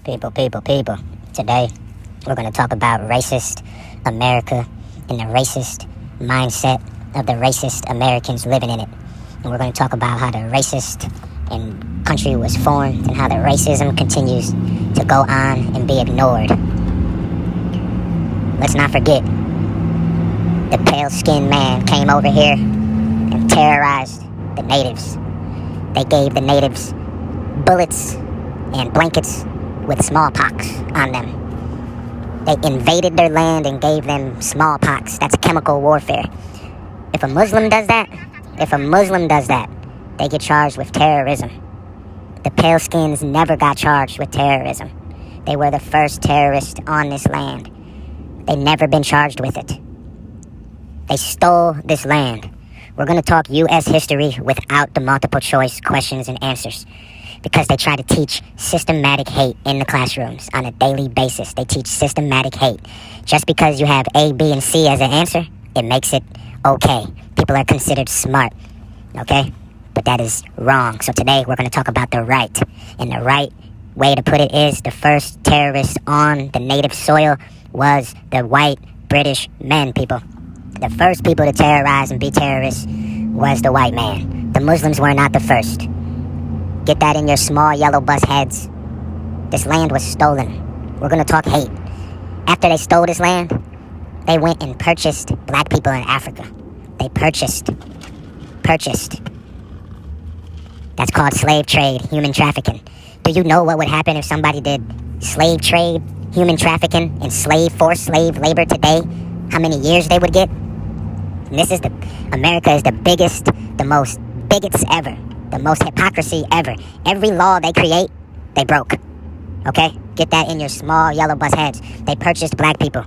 People. Today, we're going to talk about racist America and the racist mindset of the racist Americans living in it. And we're going to talk about how the racist country was formed and how the racism continues to go on and be ignored. Let's not forget, the pale-skinned man came over here and terrorized the natives. They gave the natives bullets and blankets with smallpox on them. They invaded their land and gave them smallpox. That's chemical warfare. If a Muslim does that, they get charged with terrorism. The paleskins never got charged with terrorism. They were the first terrorists on this land. They never been charged with it. They stole this land. We're going to talk U.S. history without the multiple choice questions and answers, because they try to teach systematic hate in the classrooms on a daily basis. They teach systematic hate. Just because you have A, B, and C as an answer, it makes it okay. People are considered smart, okay? But that is wrong. So today we're going to talk about the right. And the right way to put it is the first terrorist on the native soil was the white British men, people. The first people to terrorize and be terrorists was the white man. The Muslims were not the first. Get that in your small yellow bus heads. This land was stolen. We're going to talk hate. After they stole this land, they went and purchased black people in Africa. They purchased. That's called slave trade, human trafficking. Do you know what would happen if somebody did slave trade, human trafficking, and forced slave labor today? How many years they would get? America is the biggest, the most bigots ever. The most hypocrisy ever. Every law they create, they broke. Okay? Get that in your small yellow bus heads. They purchased black people.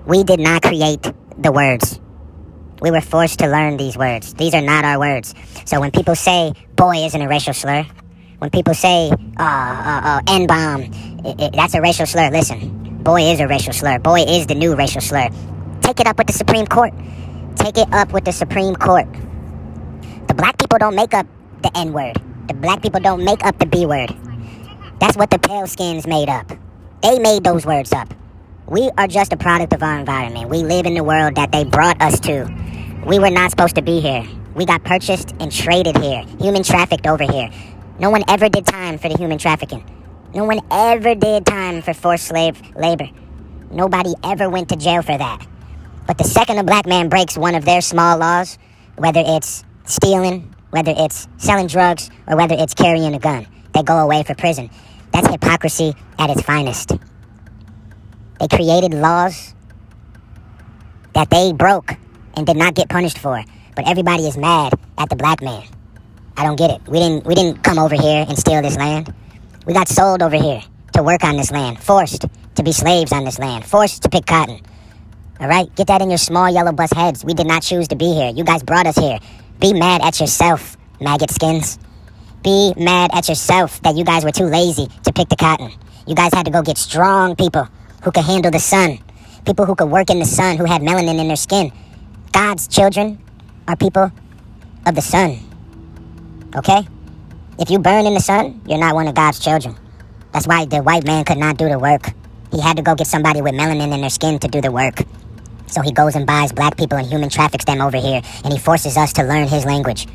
We did not create the words. We were forced to learn these words. These are not our words. So when people say boy isn't a racial slur, when people say N-bomb, that's a racial slur. Listen, boy is a racial slur. Boy is the new racial slur. Take it up with the Supreme Court. Take it up with the Supreme Court. The black people don't make up the N-word. The black people don't make up the B-word. That's what the pale skins made up. They made those words up. We are just a product of our environment. We live in the world that they brought us to. We were not supposed to be here. We got purchased and traded here. Human trafficked over here. No one ever did time for the human trafficking. No one ever did time for forced slave labor. Nobody ever went to jail for that. But the second a black man breaks one of their small laws, whether it's stealing, whether it's selling drugs, or whether it's carrying a gun, they go away for prison. That's hypocrisy at its finest. They created laws that they broke and did not get punished for. But everybody is mad at the black man. I don't get it. We didn't come over here and steal this land. We got sold over here to work on this land, forced to be slaves on this land, forced to pick cotton. All right? Get that in your small yellow bus heads. We did not choose to be here. You guys brought us here. Be mad at yourself, maggot skins. Be mad at yourself that you guys were too lazy to pick the cotton. You guys had to go get strong people who could handle the sun. People who could work in the sun, who had melanin in their skin. God's children are people of the sun. Okay? If you burn in the sun, you're not one of God's children. That's why the white man could not do the work. He had to go get somebody with melanin in their skin to do the work. So he goes and buys black people and human traffics them over here, and he forces us to learn his language.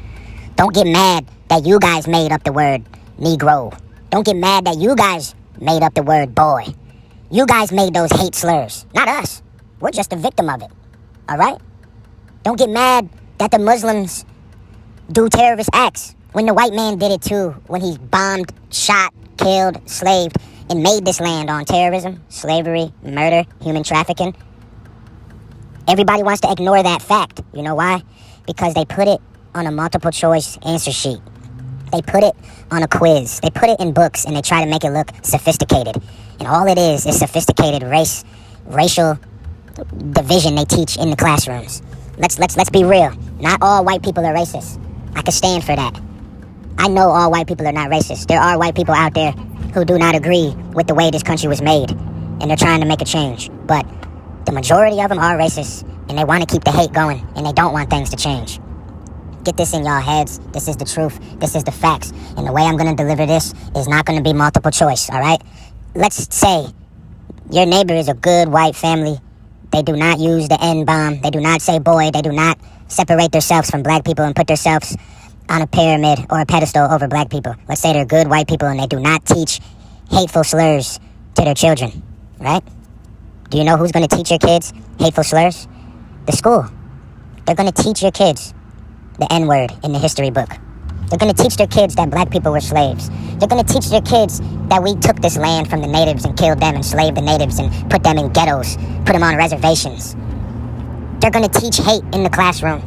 Don't get mad that you guys made up the word Negro. Don't get mad that you guys made up the word boy. You guys made those hate slurs, not us. We're just a victim of it, all right? Don't get mad that the Muslims do terrorist acts when the white man did it too, when he bombed, shot, killed, slaved, and made this land on terrorism, slavery, murder, human trafficking. Everybody wants to ignore that fact. You know why? Because they put it on a multiple choice answer sheet. They put it on a quiz. They put it in books and they try to make it look sophisticated. And all it is sophisticated racial division they teach in the classrooms. Let's be real. Not all white people are racist. I can stand for that. I know all white people are not racist. There are white people out there who do not agree with the way this country was made, and they're trying to make a change. But the majority of them are racist, and they want to keep the hate going, and they don't want things to change. Get this in y'all heads. This is the truth. This is the facts. And the way I'm going to deliver this is not going to be multiple choice, all right? Let's say your neighbor is a good white family. They do not use the N-bomb. They do not say boy. They do not separate themselves from black people and put themselves on a pyramid or a pedestal over black people. Let's say they're good white people and they do not teach hateful slurs to their children, right? Do you know who's going to teach your kids hateful slurs? The school. They're going to teach your kids the N-word in the history book. They're going to teach their kids that black people were slaves. They're going to teach their kids that we took this land from the natives and killed them, enslaved the natives, and put them in ghettos, put them on reservations. They're going to teach hate in the classroom.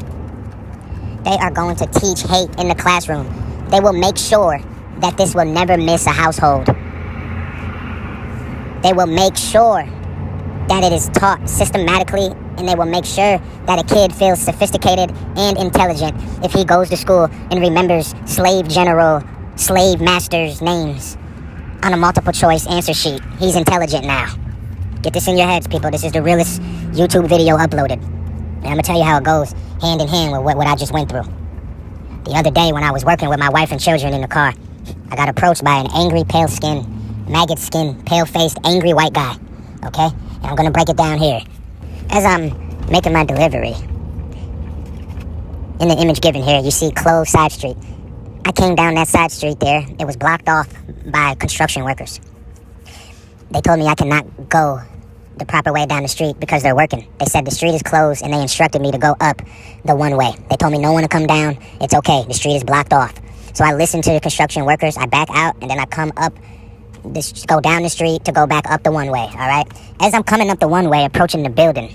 They are going to teach hate in the classroom. They will make sure that this will never miss a household. They will make sure that it is taught systematically, and they will make sure that a kid feels sophisticated and intelligent if he goes to school and remembers slave general, slave masters' names on a multiple choice answer sheet. He's intelligent now. Get this in your heads, people. This is the realest YouTube video uploaded. And I'm going to tell you how it goes hand in hand with what I just went through. The other day when I was working with my wife and children in the car, I got approached by an angry, pale-skinned, maggot-skinned, pale-faced, angry white guy. Okay? And I'm going to break it down here. As I'm making my delivery, in the image given here, you see closed side street. I came down that side street there. It was blocked off by construction workers. They told me I cannot go the proper way down the street because they're working. They said the street is closed, and they instructed me to go up the one way. They told me no one to come down. It's okay. The street is blocked off. So I listened to the construction workers. I back out, and then I come up, go down the street to go back up the one way, all right? As I'm coming up the one way, approaching the building,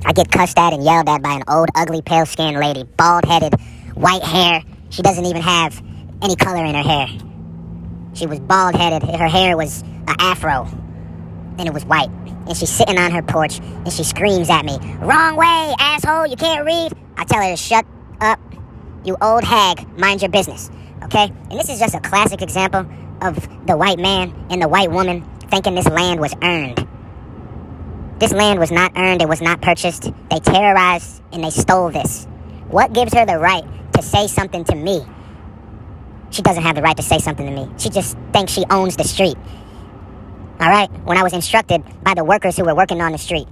I get cussed at and yelled at by an old, ugly, pale-skinned lady, bald-headed, white hair. She doesn't even have any color in her hair. She was bald-headed. Her hair was an afro, and it was white. And she's sitting on her porch, and she screams at me, "Wrong way, asshole, you can't read." I tell her to shut up, you old hag, mind your business, okay? And this is just a classic example of the white man and the white woman thinking this land was earned. This land was not earned, it was not purchased. They terrorized and they stole this. What gives her the right to say something to me? She doesn't have the right to say something to me. She just thinks she owns the street. All right? When I was instructed by the workers who were working on the street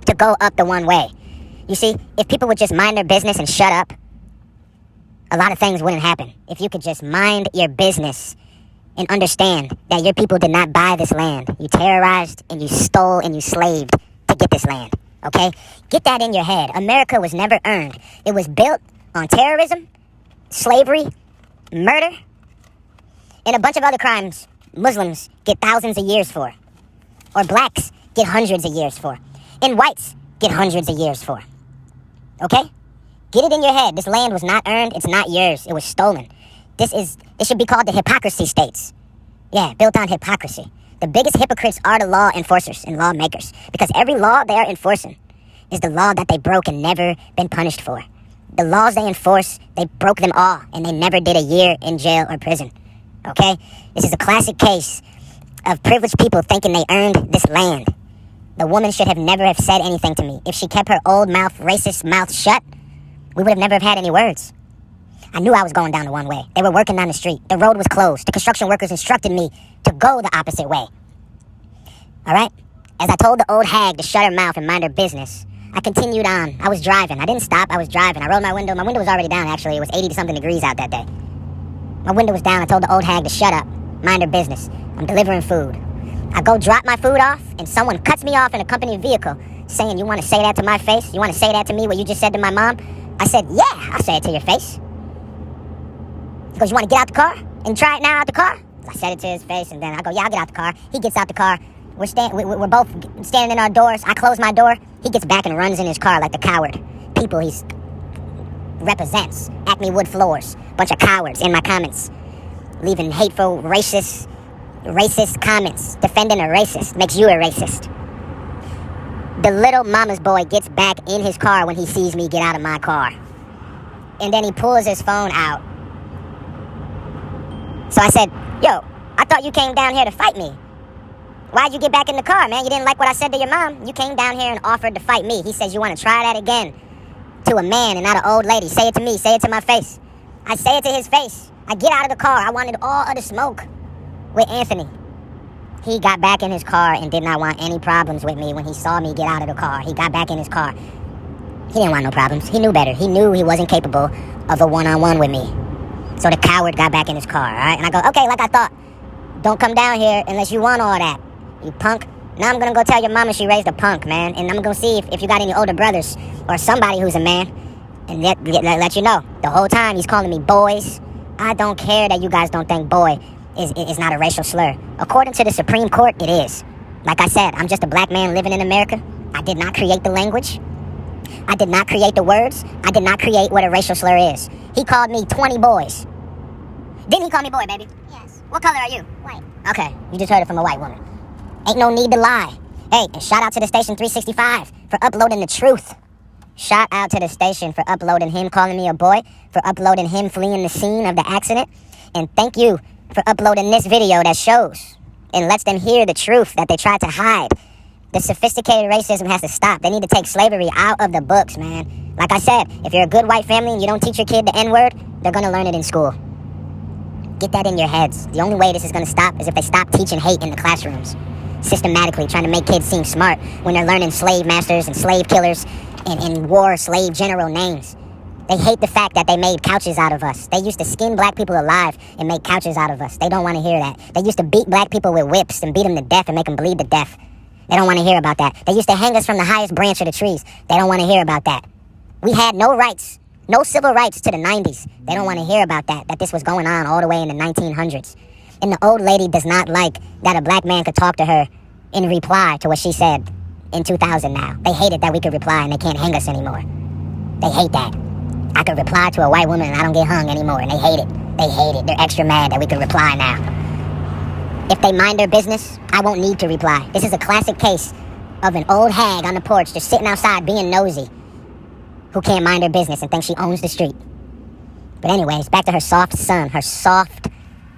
to go up the one way. You see, if people would just mind their business and shut up, a lot of things wouldn't happen. If you could just mind your business and understand that your people did not buy this land. You terrorized and you stole and you slaved to get this land. Okay? Get that in your head. America was never earned. It was built on terrorism, slavery, murder, and a bunch of other crimes Muslims get thousands of years for. Or blacks get hundreds of years for. And whites get hundreds of years for. Okay? Get it in your head. This land was not earned. It's not yours. It was stolen. This should be called the hypocrisy states. Yeah, built on hypocrisy. The biggest hypocrites are the law enforcers and lawmakers. Because every law they are enforcing is the law that they broke and never been punished for. The laws they enforce, they broke them all. And they never did a year in jail or prison. Okay? This is a classic case of privileged people thinking they earned this land. The woman should have never have said anything to me. If she kept her old mouth, racist mouth shut, we would have never have had any words. I knew I was going down the one way. They were working down the street. The road was closed. The construction workers instructed me to go the opposite way. All right? As I told the old hag to shut her mouth and mind her business, I continued on. I was driving. I didn't stop. I was driving. I rolled my window. My window was already down, actually. It was 80-something degrees out that day. My window was down. I told the old hag to shut up, mind her business. I'm delivering food. I go drop my food off, and someone cuts me off in a company vehicle, saying, "You want to say that to my face? You want to say that to me, what you just said to my mom?" I said, "Yeah, I'll say it to your face." He goes, "You want to get out the car and try it now out the car?" I said it to his face, and then I go, "Yeah, I'll get out the car." He gets out the car. We're both standing in our doors. I close my door. He gets back and runs in his car like the coward people he represents. Acme Wood Floors. Bunch of cowards in my comments. Leaving hateful, racist comments. Defending a racist makes you a racist. The little mama's boy gets back in his car when he sees me get out of my car. And then he pulls his phone out. So I said, "Yo, I thought you came down here to fight me. Why'd you get back in the car, man? You didn't like what I said to your mom? You came down here and offered to fight me." He says, "You want to try that again? To a man and not an old lady. Say it to me. Say it to my face." I say it to his face. I get out of the car. I wanted all of the smoke with Anthony. He got back in his car and did not want any problems with me when he saw me get out of the car. He got back in his car. He didn't want no problems. He knew better. He knew he wasn't capable of a one-on-one with me. So the coward got back in his car, all right? And I go, okay, like I thought. Don't come down here unless you want all that, you punk. Now I'm going to go tell your mama she raised a punk, man. And I'm going to see if you got any older brothers or somebody who's a man. And let you know, the whole time he's calling me boys. I don't care that you guys don't think boy is not a racial slur. According to the Supreme Court, it is. Like I said, I'm just a black man living in America. I did not create the language. I did not create the words. I did not create what a racial slur is. He called me 20 boys. Didn't he call me boy, baby? Yes. What color are you? White. Okay, you just heard it from a white woman. Ain't no need to lie. Hey, and shout out to the Station 365 for uploading the truth. Shout out to the station for uploading him calling me a boy, for uploading him fleeing the scene of the accident. And thank you for uploading this video that shows and lets them hear the truth that they tried to hide. The sophisticated racism has to stop. They need to take slavery out of the books, man. Like I said, if you're a good white family and you don't teach your kid the N-word, they're going to learn it in school. Get that in your heads. The only way this is going to stop is if they stop teaching hate in the classrooms. Systematically trying to make kids seem smart when they're learning slave masters and slave killers and war slave general names. They hate the fact that they made couches out of us. They used to skin black people alive and make couches out of us. They don't want to hear that. They used to beat black people with whips and beat them to death and make them bleed to death. They don't want to hear about that. They used to hang us from the highest branch of the trees. They don't want to hear about that. We had no rights. No civil rights to the 90s. They don't want to hear about that this was going on all the way in the 1900s. And the old lady does not like that a black man could talk to her in reply to what she said in 2000 now. They hate it that we could reply and they can't hang us anymore. They hate that. I could reply to a white woman and I don't get hung anymore, and they hate it. They hate it. They're extra mad that we could reply now. If they mind their business, I won't need to reply. This is a classic case of an old hag on the porch just sitting outside being nosy, who can't mind her business and thinks she owns the street. But anyways, back to her soft son, her soft,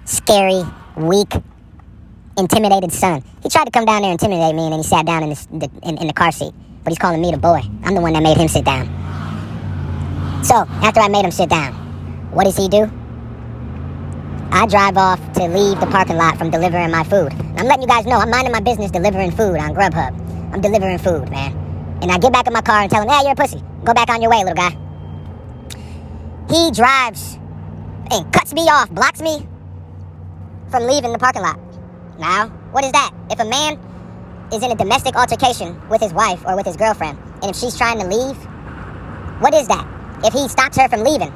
scary, weak, intimidated son. He tried to come down there and intimidate me, and then he sat down in the car seat. But he's calling me the boy. I'm the one that made him sit down. So, after I made him sit down, what does he do? I drive off to leave the parking lot from delivering my food. I'm letting you guys know I'm minding my business delivering food on Grubhub. I'm delivering food, man. And I get back in my car and tell him, hey, you're a pussy. Go back on your way, little guy. He drives and cuts me off, blocks me from leaving the parking lot. Now, what is that? If a man is in a domestic altercation with his wife or with his girlfriend, and if she's trying to leave, what is that? If he stops her from leaving,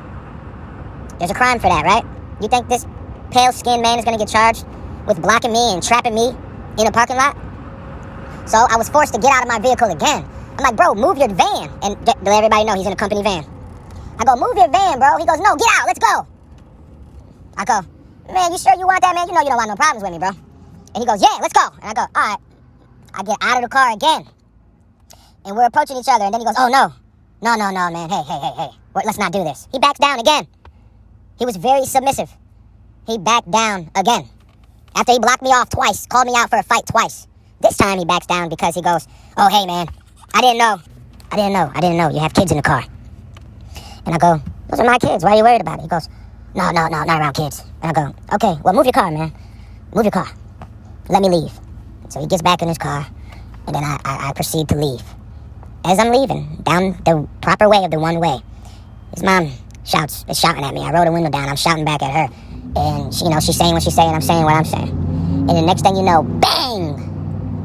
there's a crime for that, right? You think this pale-skinned man is going to get charged with blocking me and trapping me in a parking lot? So I was forced to get out of my vehicle again. I'm like, bro, move your van. And let everybody know he's in a company van. I go, move your van, bro. He goes, no, get out, let's go. I go, man, you sure you want that, man? You know you don't want no problems with me, bro. And he goes, yeah, let's go. And I go, all right. I get out of the car again. And we're approaching each other. And then he goes, oh, no. No, man. Hey. Let's not do this. He backs down again. He was very submissive. He backed down again. After he blocked me off twice, called me out for a fight twice. This time he backs down because he goes, oh, hey, man, I didn't know. You have kids in the car. And I go, those are my kids. Why are you worried about it? He goes, no, not around kids. And I go, okay, well, move your car, man. Move your car. Let me leave. So he gets back in his car, and then I proceed to leave. As I'm leaving, down the proper way of the one way, his mom is shouting at me. I roll the window down. I'm shouting back at her. And, she's saying what she's saying. I'm saying what I'm saying. And the next thing you know, bang!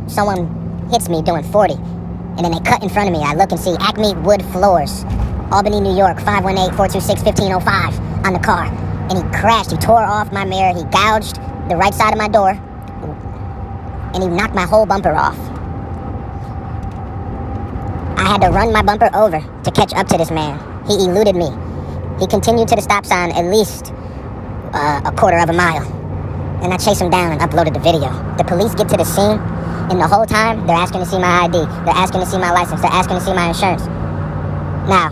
Someone hits me doing 40. And then they cut in front of me. I look and see Acme Wood Floors, Albany, New York, 518-426-1505 on the car. And he crashed. He tore off my mirror. He gouged the right side of my door. And he knocked my whole bumper off. I had to run my bumper over to catch up to this man. He eluded me. He continued to the stop sign at least a quarter of a mile. And I chased him down and uploaded the video. The police get to the scene, and the whole time, they're asking to see my ID. They're asking to see my license. They're asking to see my insurance. Now,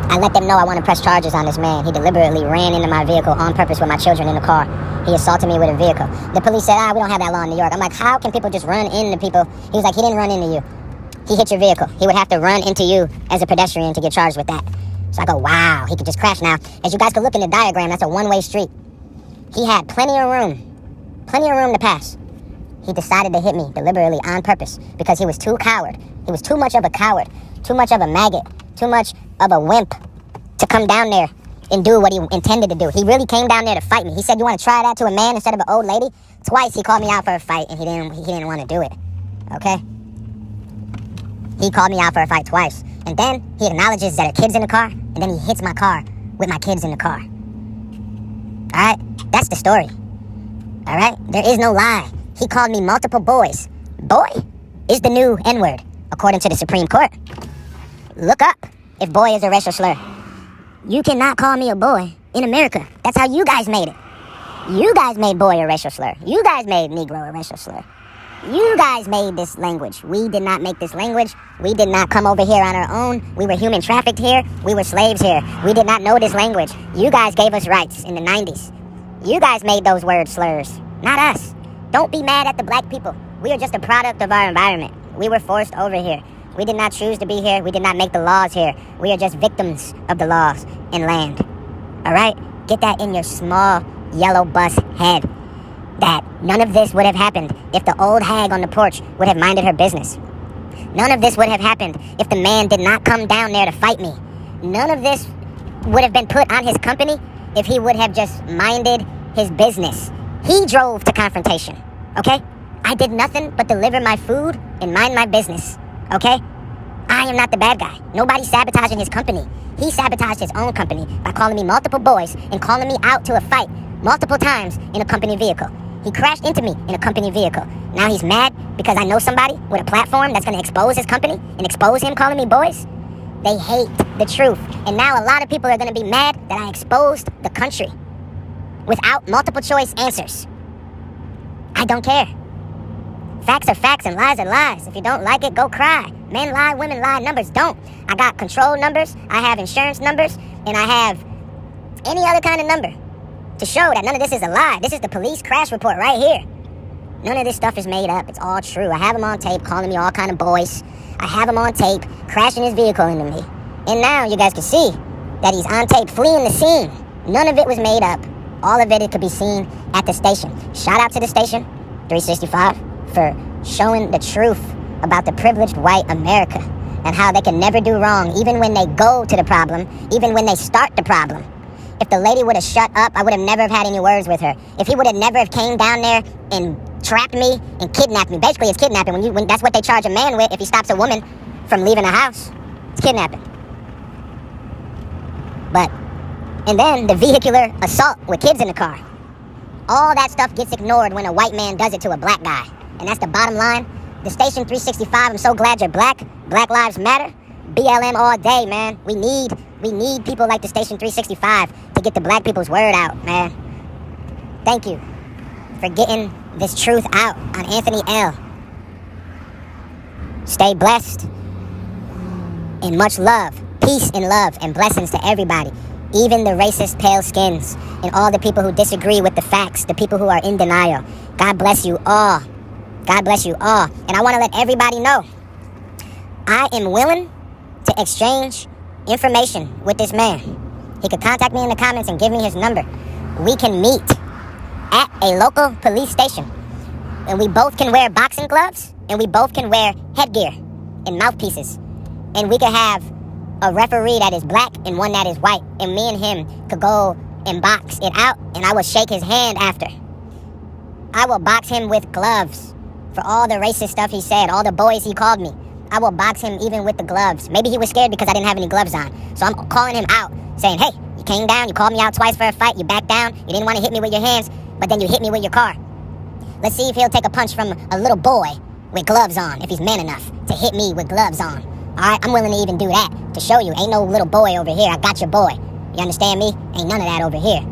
I let them know I want to press charges on this man. He deliberately ran into my vehicle on purpose with my children in the car. He assaulted me with a vehicle. The police said, we don't have that law in New York. I'm like, how can people just run into people? He was like, he didn't run into you. He hit your vehicle. He would have to run into you as a pedestrian to get charged with that. So I go, wow, he could just crash now. As you guys can look in the diagram, that's a one-way street. He had plenty of room to pass. he decided to hit me deliberately on purpose because he was too coward. He was too much of a coward, too much of a maggot, too much of a wimp to come down there and do what he intended to do. He really came down there to fight me. He said, "You want to try that to a man instead of an old lady?" Twice he called me out for a fight, and he didn't want to do it. Okay? He called me out for a fight twice. And then he acknowledges that a kid's in the car, and then he hits my car with my kids in the car. Alright? That's the story. Alright? There is no lie. He called me multiple boys. Boy is the new N-word, according to the Supreme Court. Look up if boy is a racial slur. You cannot call me a boy in America. That's how you guys made it. You guys made boy a racial slur. You guys made Negro a racial slur. You guys made this language. We did not make this language. We did not come over here on our own. We were human trafficked here. We were slaves here. We did not know this language. You guys gave us rights in the 90s. You guys made those words slurs, not us. Don't be mad at the black people. We are just a product of our environment. We were forced over here. We did not choose to be here. We did not make the laws here. We are just victims of the laws and land. All right? Get that in your small yellow bus head. That none of this would have happened if the old hag on the porch would have minded her business. None of this would have happened if the man did not come down there to fight me. None of this would have been put on his company if he would have just minded his business. He drove to confrontation, okay? I did nothing but deliver my food and mind my business, okay? I am not the bad guy. Nobody's sabotaging his company. He sabotaged his own company by calling me multiple boys and calling me out to a fight multiple times in a company vehicle. He crashed into me in a company vehicle. Now he's mad because I know somebody with a platform that's going to expose his company and expose him calling me boys. They hate the truth. And now a lot of people are going to be mad that I exposed the country without multiple choice answers. I don't care. Facts are facts and lies are lies. If you don't like it, go cry. Men lie, women lie, numbers don't. I got control numbers, I have insurance numbers, and I have any other kind of number to show that none of this is a lie. This is the police crash report right here. None of this stuff is made up. It's all true. I have him on tape calling me all kind of boys. I have him on tape crashing his vehicle into me. And now you guys can see that he's on tape fleeing the scene. None of it was made up. All of it could be seen at the station. Shout out to the station 365 for showing the truth about the privileged white America and how they can never do wrong, even when they go to the problem, even when they start the problem. If the lady would have shut up, I would have never have had any words with her. If he would have never have came down there and trapped me and kidnapped me. Basically, it's kidnapping. When that's what they charge a man with if he stops a woman from leaving a house. It's kidnapping. And then the vehicular assault with kids in the car. All that stuff gets ignored when a white man does it to a black guy. And that's the bottom line. The Station 365, I'm so glad you're black. Black Lives Matter. BLM all day, man. We need people like the Station 365 to get the black people's word out, man. Thank you for getting this truth out on Anthony L. Stay blessed. And much love. Peace and love and blessings to everybody. Even the racist pale skins and all the people who disagree with the facts, the people who are in denial. God bless you all. God bless you all. And I want to let everybody know, I am willing to exchange information with this man. He could contact me in the comments and give me his number. We can meet at a local police station. And we both can wear boxing gloves. And we both can wear headgear and mouthpieces. And we could have a referee that is black and one that is white. And me and him could go and box it out. And I will shake his hand after. I will box him with gloves for all the racist stuff he said. All the boys he called me. I will box him even with the gloves. Maybe he was scared because I didn't have any gloves on. So I'm calling him out, saying, hey, you came down, you called me out twice for a fight, you backed down, you didn't want to hit me with your hands, but then you hit me with your car. Let's see if he'll take a punch from a little boy with gloves on, if he's man enough to hit me with gloves on. Alright, I'm willing to even do that, to show you, ain't no little boy over here, I got your boy. You understand me? Ain't none of that over here.